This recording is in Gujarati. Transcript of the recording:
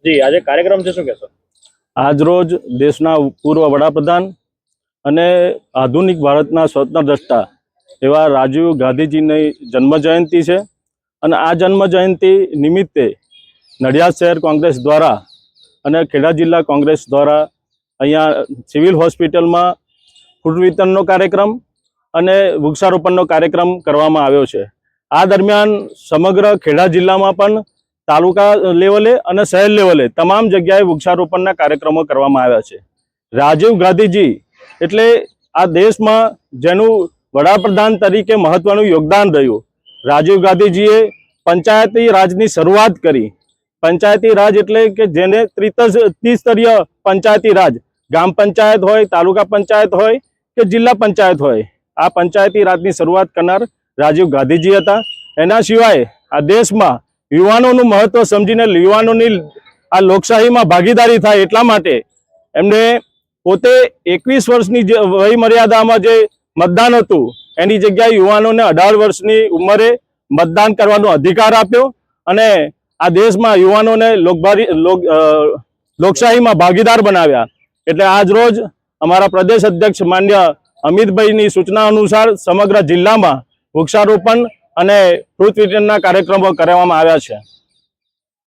જી આજે કાર્યક્રમ છે, શું કહેશો? આજરોજ દેશના પૂર્વ વડાપ્રધાન અને આધુનિક ભારતના સ્વતંત્ર દ્રષ્ટા એવા રાજીવ ગાંધીજીની જન્મજયંતિ છે અને આ જન્મજયંતિ નિમિત્તે નડિયાદ શહેર કોંગ્રેસ દ્વારા અને ખેડા જિલ્લા કોંગ્રેસ દ્વારા અહીંયા સિવિલ હોસ્પિટલમાં ફૂડ વિતરણનો કાર્યક્રમ અને વૃક્ષારોપણનો કાર્યક્રમ કરવામાં આવ્યો છે। આ દરમિયાન સમગ્ર ખેડા જિલ્લામાં પણ તાલુકા લેવલે અને શહેર લેવલે તમામ જગ્યાએ વૃક્ષારોપણના કાર્યક્રમો કરવામાં આવ્યા છે। રાજીવ ગાંધીજી એટલે આ દેશમાં જેનું વડાપ્રધાન તરીકે મહત્વનું યોગદાન રહ્યું। રાજીવ ગાંધીજીએ પંચાયતી રાજની શરૂઆત કરી। પંચાયતી રાજ એટલે કે જેને ત્રિસ્તરીય પંચાયતી રાજ, ગામ પંચાયત હોય, તાલુકા પંચાયત હોય કે જિલ્લા પંચાયત હોય, આ પંચાયતી રાજની શરૂઆત કરનાર રાજીવ ગાંધીજી હતા। એના સિવાય આ દેશમાં યુવાનોનું મહત્વ સમજીને યુવાનોની આ લોકશાહીમાં ભાગીદારી થાય એટલા માટે એમને પોતે 21 વર્ષની વય મર્યાદામાં જે મતદાન હતું એની જગ્યાએ યુવાનોને 18 વર્ષની ઉંમરે મતદાન કરવાનો અધિકાર આપ્યો અને આ દેશમાં યુવાનોને લોકશાહીમાં ભાગીદાર બનાવ્યા। એટલે આજ રોજ અમારા પ્રદેશ અધ્યક્ષ માન્ય અમિતભાઈની સૂચના અનુસાર સમગ્ર જિલ્લામાં વૃક્ષારોપણ અને ફ્રૂટ વિતરણના કાર્યક્રમો કરવામાં આવ્યા છે।